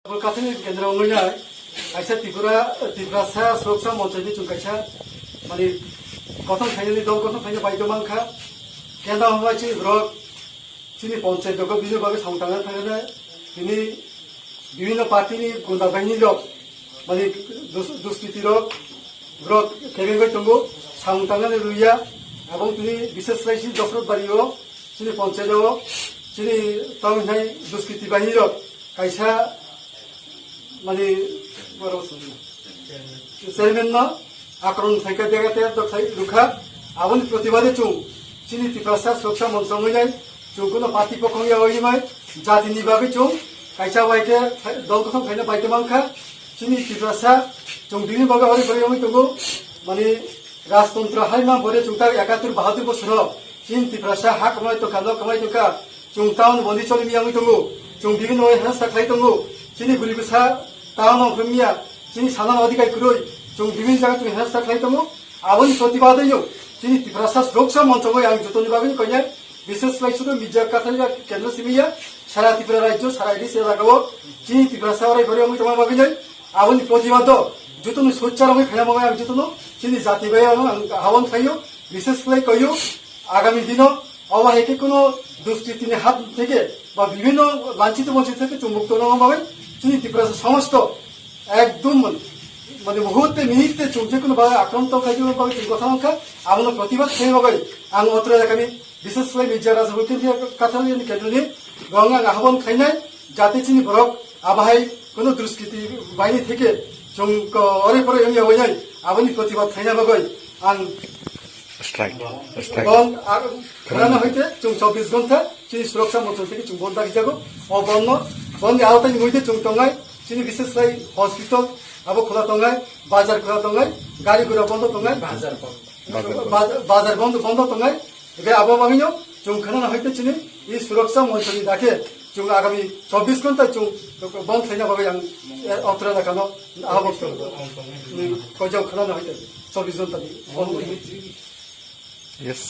Kathini kendra ongoina aisa Tripura Suraksa Monchani chung kaisa mani kothom thaini dol kothom thaini baito mangkha kendra hongma chi rok chini panchayat doko binu babe samtanga thagana tini বিভিন্ন party নি গুন্ডা বাহিনী rock মানে দুষ্কৃতি rock rock কেবেঙ্গই তঙ্গো সাংতাঙ্গানে Ruia এবং তিনি বিশেষ Raisi Dasharath বাড়িও তিনি পঞ্চায়েত তিনি তংহাই দুষ্কৃতি বাহিনী রক কাইসা মানে চেয়ারম্যান না আক্রমণ থাকা জায়গাতে রুখা আবনি প্রতিবাদে চুং চিনি ত্রিপুরা সুরক্ষা মঞ্চ হইনাই চুং কোনো পার্টি পক্ষিয়া হইমাই জাতিনি বাবে চুং kaisa waike dol kothom khaina baite mangkha chini Tripura chung bini baga hori bari ami tungu mani rajtantra haima bore chungta 71 72 bosor chini Tripura ha kamai to kalo kamai to ka chung town boni choli mi ami tungu chung bini noi hasta khai tungu chini guribsa town of rumia chini sanan ଅଧିকাই kuroi chung bini jaga chung hasta khai tungu aboni protibadai yo chini Tripura suraksa মঞ্চ গই আমি যতনি বাগনি কইয়া বিশেষ লাইছুদ media কাথালিয়া কেন্দ্র সিমিয়া সারা ত্রিপুরা রাজ্য সারা ADC এলাকাও চিনি ত্রিপুরা সারাই ঘরে আমি তোমার বাকি নাই আবনি প্রতিবাদ যতন সোচ্চার আমি খাইয়া মামাই আমি যতন চিনি জাতি ভাই আহ্বান খাইও বিশেষ করে কইও আগামী দিন আবার একে কোনো দুষ্কৃতির হাত থেকে বা বিভিন্ন লাঞ্ছিত বঞ্চিত থেকে মুক্ত নভাবে চিনি ত্রিপুরা সমস্ত একদম মানে মুহূর্তে মিনিটে যে কোনো ভাবে আক্রান্ত খাইতে পাবে কথা সংখ্যা আমার প্রতিবাদ খাই পাবে আমি অত্র এলাকানি বিশেষ করে মির্জা রাজহুল কাথালিয়ান কেন্দ্রনি গঙ্গা আহ্বান খাইনাই যাতে চিনি বরক আবহাই কোনো দুষ্কৃতি বাহিনী থেকে जों अरे परे আমি হইনাই আবনি প্রতিবাদ খাইনা বাগৈ আং বন খানা হইতে जों 24 ঘন্টা চিনি সুরক্ষা মন্ত্রক থেকে जों বন্ধ রাখিজাগো ও বন আওতায় মইতে जों তঙ্গাই চিনি বিশেষ করে হসপিটাল আবো খোলা তঙ্গাই বাজার খোলা তঙ্গাই গাড়ি ঘোড়া বন্ধ তঙ্গাই বাজার বন্ধ তঙ্গাই বে আবো মামিনো जों খানা হইতে চিনি এই সুরক্ষা মন্ত্রক ডাকে जों आगामी 24 घंटा जों बंद खाइना बागै आं अत्र एलाकानो आह्वान कयजाव खालामनो हायदों 24 घंटानि बंद